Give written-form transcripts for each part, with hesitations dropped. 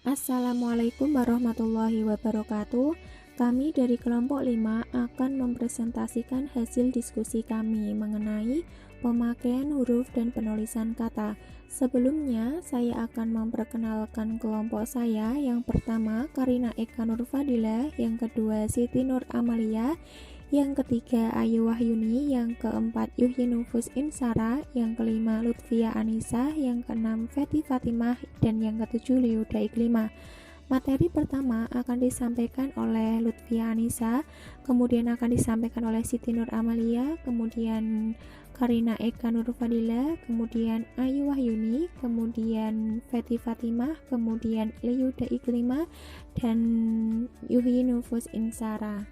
Assalamualaikum warahmatullahi wabarakatuh. Kami dari kelompok 5 akan mempresentasikan hasil diskusi kami mengenai pemakaian huruf dan penulisan kata. Sebelumnya, saya akan memperkenalkan kelompok saya. Yang pertama, Karina Eka Nurfadila. Yang kedua, Siti Nur Amalia. Yang ketiga, Ayu Wahyuni. Yang keempat, Yuhyi Nufus Insara. Yang kelima, Lutfia Anissa. Yang keenam, Feti Fatimah. Dan yang ketujuh, Liuda Iklima. Materi pertama akan disampaikan oleh Lutfia Anissa, kemudian akan disampaikan oleh Siti Nur Amalia, kemudian Karina Eka Nurfadila, kemudian Ayu Wahyuni, kemudian Feti Fatimah, kemudian Liuda Iklima, dan Yuhyi Nufus Insara.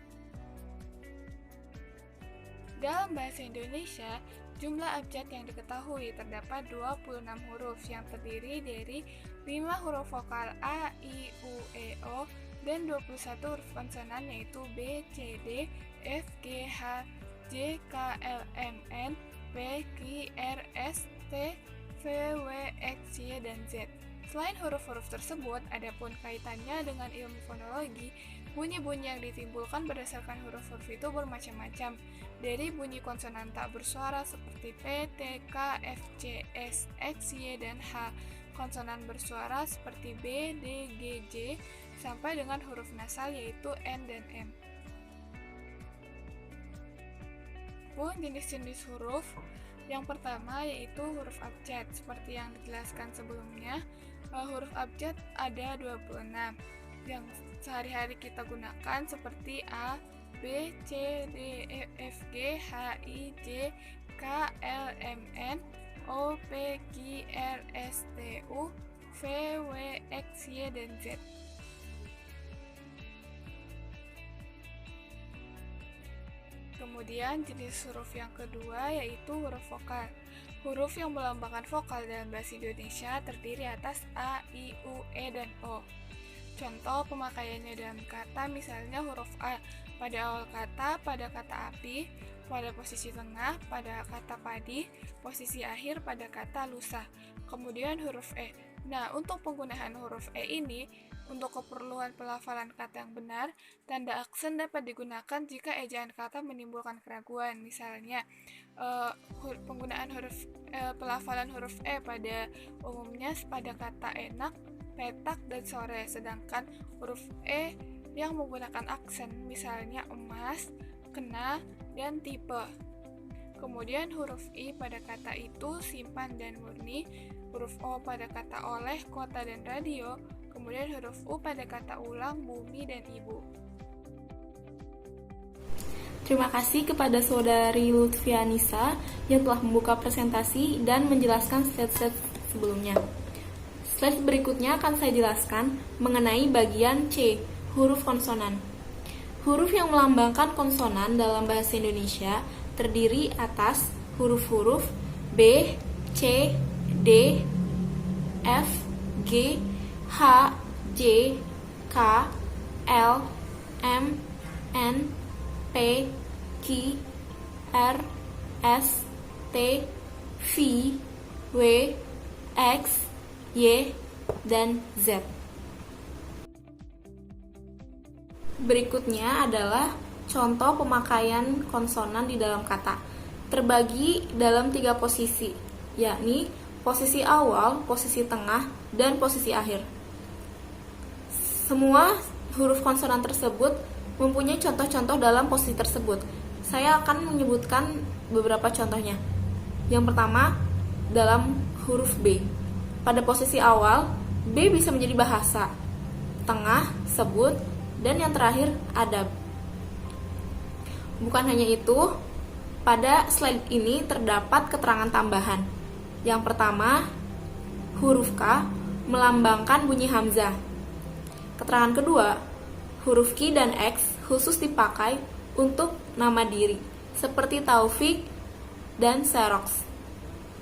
Dalam bahasa Indonesia, jumlah abjad yang diketahui terdapat 26 huruf yang terdiri dari 5 huruf vokal A, I, U, E, O, dan 21 huruf konsonan yaitu B, C, D, F, G, H, J, K, L, M, N, P, Q, R, S, T, V, W, X, Y, dan Z. Selain huruf-huruf tersebut, adapun kaitannya dengan ilmu fonologi, bunyi-bunyi yang ditimbulkan berdasarkan huruf-huruf itu bermacam-macam. Dari bunyi konsonan tak bersuara seperti P, T, K, F, C, S, X, Y, dan H, konsonan bersuara seperti B, D, G, J, sampai dengan huruf nasal yaitu N dan M. Pun jenis-jenis huruf, yang pertama yaitu huruf abjad. Seperti yang dijelaskan sebelumnya, huruf abjad ada 26 yang sehari-hari kita gunakan seperti A, B, C, D, E, F, G, H, I, J, K, L, M, N, O, P, Q, R, S, T, U, V, W, X, Y, dan Z. Kemudian jenis huruf yang kedua yaitu huruf vokal. Huruf yang melambangkan vokal dalam bahasa Indonesia terdiri atas A, I, U, E, dan O. Contoh pemakaiannya dalam kata misalnya huruf A pada awal kata, pada kata api, pada posisi tengah, pada kata padi, posisi akhir pada kata lusa. Kemudian huruf E. Nah, untuk penggunaan huruf E ini, untuk keperluan pelafalan kata yang benar, tanda aksen dapat digunakan jika ejaan kata menimbulkan keraguan. Misalnya, penggunaan pelafalan huruf E pada umumnya pada kata enak, petak, dan sore, sedangkan huruf E yang menggunakan aksen, misalnya emas, kena, dan tipe. Kemudian huruf I pada kata itu, simpan, dan murni, huruf O pada kata oleh, kota, dan radio, kemudian huruf U pada kata ulang, bumi, dan ibu. Terima kasih kepada Saudari Lutfia Anissa yang telah membuka presentasi dan menjelaskan slide-slide sebelumnya. Slide berikutnya akan saya jelaskan mengenai bagian C, huruf konsonan. Huruf yang melambangkan konsonan dalam bahasa Indonesia terdiri atas huruf-huruf B, C, D, F, G, H, J, K, L, M, N, P, Q, R, S, T, V, W, X, Y, dan Z. Berikutnya adalah contoh pemakaian konsonan di dalam kata. Terbagi dalam 3 posisi, yakni posisi awal, posisi tengah, dan posisi akhir. Semua huruf konsonan tersebut mempunyai contoh-contoh dalam posisi tersebut. Saya akan menyebutkan beberapa contohnya. Yang pertama, dalam huruf B. Pada posisi awal, B bisa menjadi bahasa, tengah, sebut, dan yang terakhir, adab. Bukan hanya itu, pada slide ini terdapat keterangan tambahan. Yang pertama, huruf K melambangkan bunyi hamzah. Keterangan kedua, huruf Q dan X khusus dipakai untuk nama diri, seperti Taufik dan Xerox,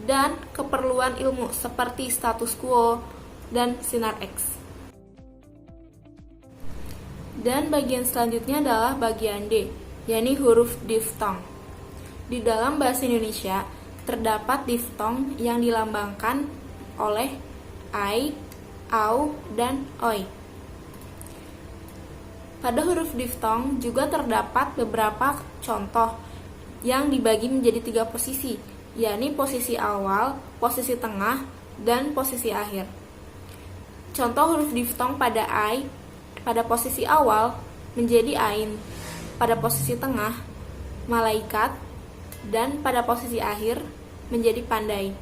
dan keperluan ilmu seperti status quo dan sinar X. Dan bagian selanjutnya adalah bagian D, yakni huruf diftong. Di dalam bahasa Indonesia terdapat diftong yang dilambangkan oleh I, au, dan oi. Pada huruf diftong juga terdapat beberapa contoh yang dibagi menjadi 3 posisi, yakni posisi awal, posisi tengah, dan posisi akhir. Contoh huruf diftong pada ai, pada posisi awal menjadi ain, pada posisi tengah malaikat, dan pada posisi akhir menjadi pandai.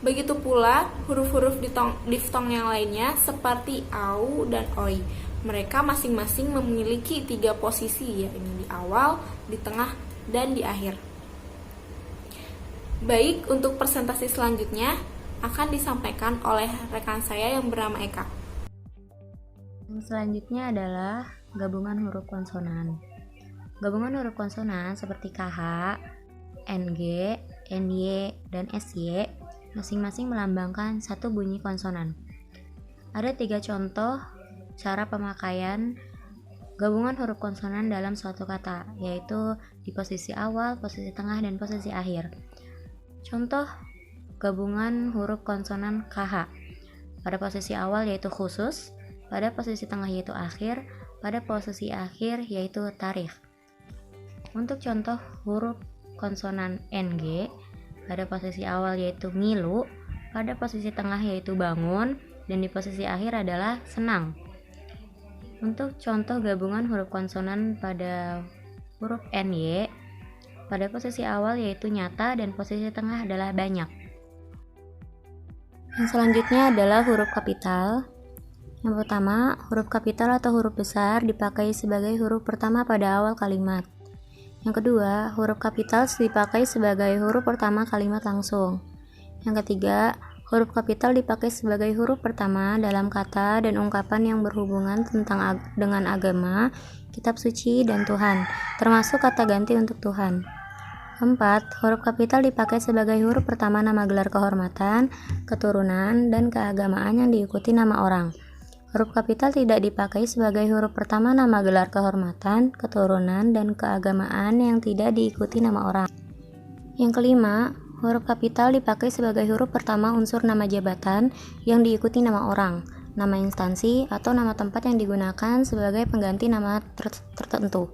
Begitu pula huruf-huruf diftong yang lainnya seperti au dan oi. Mereka masing-masing memiliki 3 posisi, yakni di awal, di tengah, dan di akhir. Baik, untuk presentasi selanjutnya akan disampaikan oleh rekan saya yang bernama Eka. Yang selanjutnya adalah gabungan huruf konsonan. Gabungan huruf konsonan seperti KH, NG, NY, dan SY masing-masing melambangkan satu bunyi konsonan. Ada 3 contoh cara pemakaian gabungan huruf konsonan dalam suatu kata, yaitu di posisi awal, posisi tengah, dan posisi akhir. Contoh gabungan huruf konsonan KH. Pada posisi awal yaitu khusus, pada posisi tengah yaitu akhir, pada posisi akhir yaitu tarikh. Untuk contoh huruf konsonan NG, pada posisi awal yaitu ngilu, pada posisi tengah yaitu bangun, dan di posisi akhir adalah senang. Untuk contoh gabungan huruf konsonan pada huruf NY, pada posisi awal yaitu nyata dan posisi tengah adalah banyak. Yang selanjutnya adalah huruf kapital. Yang pertama, huruf kapital atau huruf besar dipakai sebagai huruf pertama pada awal kalimat. Yang kedua, huruf kapital dipakai sebagai huruf pertama kalimat langsung. Yang ketiga, huruf kapital dipakai sebagai huruf pertama dalam kata dan ungkapan yang berhubungan dengan agama, kitab suci, dan Tuhan, termasuk kata ganti untuk Tuhan. Keempat, huruf kapital dipakai sebagai huruf pertama nama gelar kehormatan, keturunan, dan keagamaan yang diikuti nama orang. Huruf kapital tidak dipakai sebagai huruf pertama nama gelar kehormatan, keturunan, dan keagamaan yang tidak diikuti nama orang. Yang kelima, huruf kapital dipakai sebagai huruf pertama unsur nama jabatan yang diikuti nama orang, nama instansi, atau nama tempat yang digunakan sebagai pengganti nama tertentu.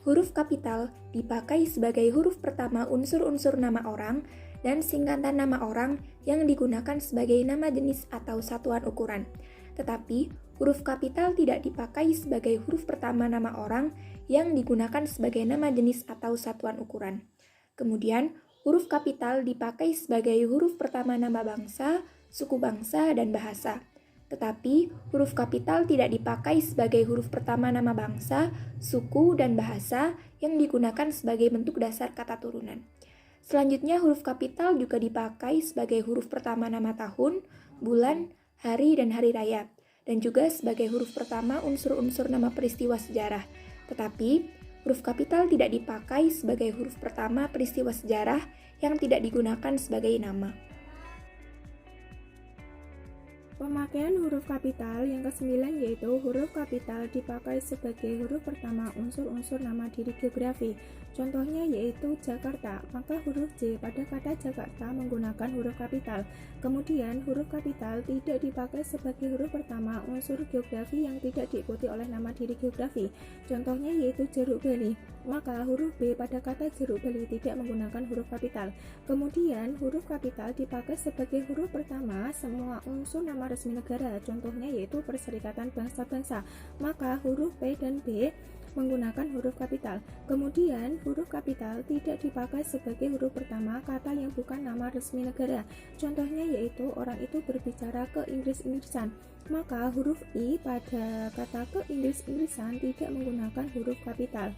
Huruf kapital dipakai sebagai huruf pertama unsur-unsur nama orang dan singkatan nama orang yang digunakan sebagai nama jenis atau satuan ukuran. Tetapi, huruf kapital tidak dipakai sebagai huruf pertama nama orang yang digunakan sebagai nama jenis atau satuan ukuran. Kemudian, huruf kapital dipakai sebagai huruf pertama nama bangsa, suku bangsa, dan bahasa. Tetapi, huruf kapital tidak dipakai sebagai huruf pertama nama bangsa, suku, dan bahasa yang digunakan sebagai bentuk dasar kata turunan. Selanjutnya, huruf kapital juga dipakai sebagai huruf pertama nama tahun, bulan, hari, dan hari raya, dan juga sebagai huruf pertama unsur-unsur nama peristiwa sejarah. Tetapi, huruf kapital tidak dipakai sebagai huruf pertama peristiwa sejarah yang tidak digunakan sebagai nama. Pemakaian huruf kapital yang ke-9 yaitu huruf kapital dipakai sebagai huruf pertama unsur-unsur nama diri geografi. Contohnya yaitu Jakarta, maka huruf J pada kata Jakarta menggunakan huruf kapital. Kemudian huruf kapital tidak dipakai sebagai huruf pertama unsur geografi yang tidak diikuti oleh nama diri geografi. Contohnya yaitu Jeruk Bali, maka huruf B pada kata Jeruk Bali tidak menggunakan huruf kapital. Kemudian huruf kapital dipakai sebagai huruf pertama semua unsur nama resmi negara, contohnya yaitu Perserikatan Bangsa-Bangsa, maka huruf P dan B menggunakan huruf kapital. Kemudian huruf kapital tidak dipakai sebagai huruf pertama kata yang bukan nama resmi negara, contohnya yaitu orang itu berbicara ke Inggris-Inggrisan, maka huruf I pada kata ke Inggris-Inggrisan tidak menggunakan huruf kapital.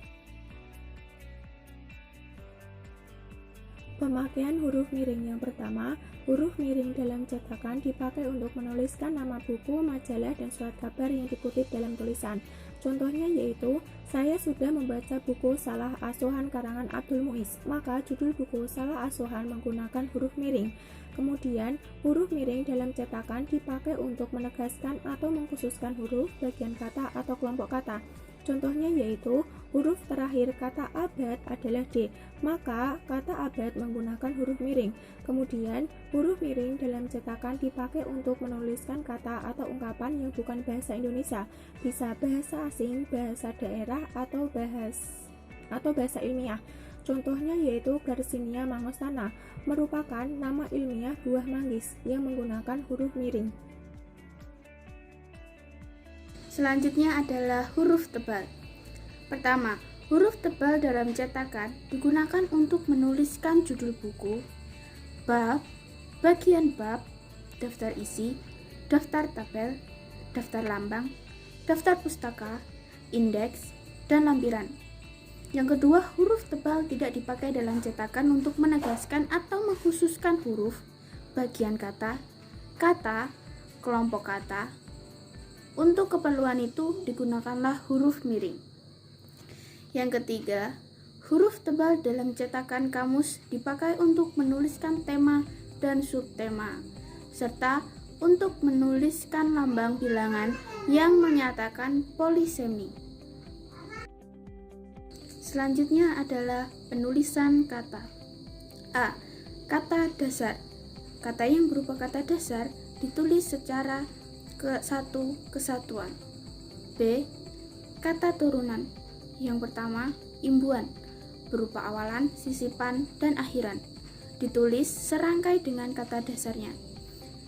Pemakaian huruf miring yang pertama, huruf miring dalam cetakan dipakai untuk menuliskan nama buku, majalah, dan surat kabar yang dikutip dalam tulisan. Contohnya yaitu, saya sudah membaca buku Salah Asuhan karangan Abdul Muiz, maka judul buku Salah Asuhan menggunakan huruf miring. Kemudian, huruf miring dalam cetakan dipakai untuk menegaskan atau mengkhususkan huruf, bagian kata, atau kelompok kata. Contohnya yaitu huruf terakhir kata abad adalah D, maka kata abad menggunakan huruf miring. Kemudian huruf miring dalam cetakan dipakai untuk menuliskan kata atau ungkapan yang bukan bahasa Indonesia, bisa bahasa asing, bahasa daerah, atau bahasa ilmiah. Contohnya yaitu Garcinia mangostana merupakan nama ilmiah buah manggis yang menggunakan huruf miring. Selanjutnya adalah huruf tebal. Pertama, huruf tebal dalam cetakan digunakan untuk menuliskan judul buku, bab, bagian bab, daftar isi, daftar tabel, daftar lambang, daftar pustaka, indeks, dan lampiran. Yang kedua, huruf tebal tidak dipakai dalam cetakan untuk menegaskan atau mengkhususkan huruf, bagian kata, kelompok kata. Untuk keperluan itu digunakanlah huruf miring. Yang ketiga, huruf tebal dalam cetakan kamus dipakai untuk menuliskan tema dan subtema, serta untuk menuliskan lambang bilangan yang menyatakan polisemi. Selanjutnya adalah penulisan kata. A. Kata dasar. Kata yang berupa kata dasar ditulis secara satu kesatuan. B. Kata turunan. Yang pertama, imbuhan, berupa awalan, sisipan, dan akhiran. Ditulis serangkai dengan kata dasarnya.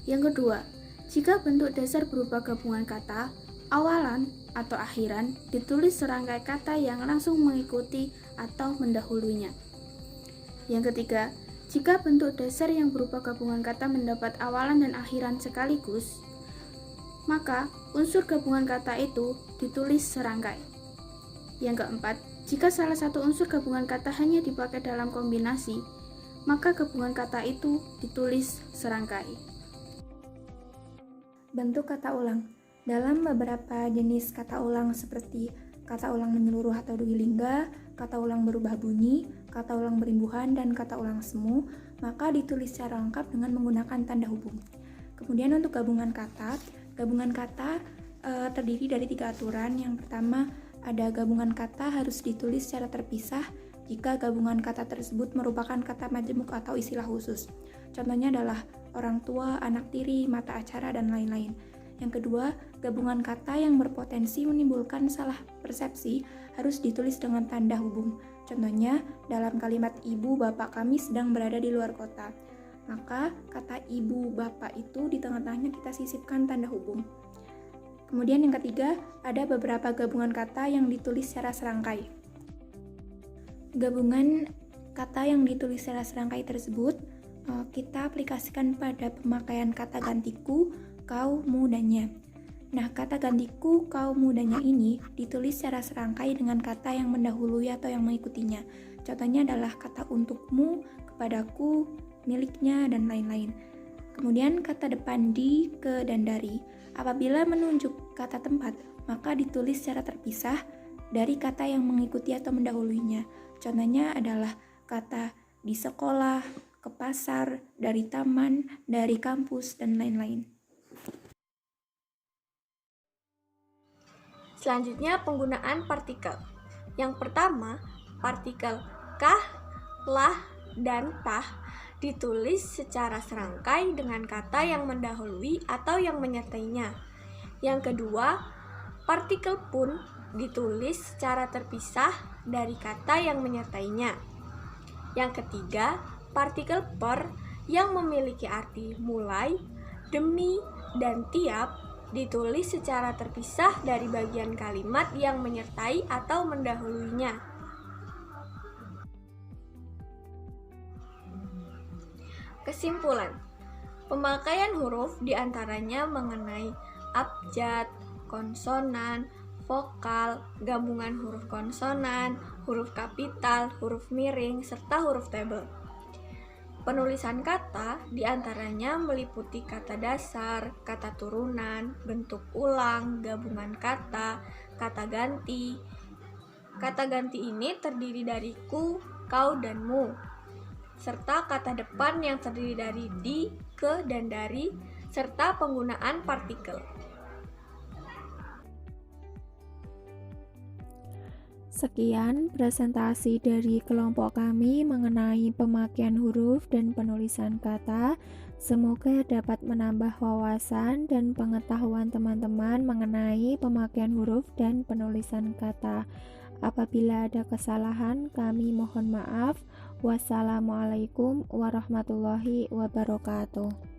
Yang kedua, jika bentuk dasar berupa gabungan kata, awalan, atau akhiran, ditulis serangkai kata yang langsung mengikuti atau mendahulunya. Yang ketiga, jika bentuk dasar yang berupa gabungan kata mendapat awalan dan akhiran sekaligus, maka unsur gabungan kata itu ditulis serangkai. Yang keempat, jika salah satu unsur gabungan kata hanya dipakai dalam kombinasi, maka gabungan kata itu ditulis serangkai. Bentuk kata ulang. Dalam beberapa jenis kata ulang seperti kata ulang menyeluruh atau dwilingga, kata ulang berubah bunyi, kata ulang berimbuhan, dan kata ulang semu, maka ditulis secara lengkap dengan menggunakan tanda hubung. Kemudian untuk gabungan kata terdiri dari 3 aturan. Yang pertama, ada gabungan kata harus ditulis secara terpisah jika gabungan kata tersebut merupakan kata majemuk atau istilah khusus. Contohnya adalah orang tua, anak tiri, mata acara, dan lain-lain. Yang kedua, gabungan kata yang berpotensi menimbulkan salah persepsi harus ditulis dengan tanda hubung. Contohnya, dalam kalimat ibu bapak kami sedang berada di luar kota. Maka kata ibu bapak itu di tengah-tengahnya kita sisipkan tanda hubung. Kemudian yang ketiga, ada beberapa gabungan kata yang ditulis secara serangkai. Gabungan kata yang ditulis secara serangkai tersebut kita aplikasikan pada pemakaian kata gantiku, kau, mu, dan nya. Nah, kata gantiku, kau, mu, dan nya ini ditulis secara serangkai dengan kata yang mendahului atau yang mengikutinya. Contohnya adalah kata untukmu, kepadaku, miliknya, dan lain-lain. Kemudian kata depan di, ke, dan dari. Apabila menunjuk kata tempat, maka ditulis secara terpisah dari kata yang mengikuti atau mendahulunya. Contohnya adalah kata di sekolah, ke pasar, dari taman, dari kampus, dan lain-lain. Selanjutnya penggunaan partikel. Yang pertama, partikel kah, lah, dan tah ditulis secara serangkai dengan kata yang mendahului atau yang menyertainya. Yang kedua, partikel pun ditulis secara terpisah dari kata yang menyertainya. Yang ketiga, partikel per yang memiliki arti mulai, demi, dan tiap ditulis secara terpisah dari bagian kalimat yang menyertai atau mendahuluinya. Kesimpulan, pemakaian huruf diantaranya mengenai abjad, konsonan, vokal, gabungan huruf konsonan, huruf kapital, huruf miring, serta huruf tabel. Penulisan kata diantaranya meliputi kata dasar, kata turunan, bentuk ulang, gabungan kata, kata ganti. Kata ganti ini terdiri dari ku, kau, dan mu, serta kata depan yang terdiri dari di, ke, dan dari, serta penggunaan partikel. Sekian presentasi dari kelompok kami mengenai pemakaian huruf dan penulisan kata. Semoga dapat menambah wawasan dan pengetahuan teman-teman mengenai pemakaian huruf dan penulisan kata. Apabila ada kesalahan, kami mohon maaf. Wassalamualaikum warahmatullahi wabarakatuh.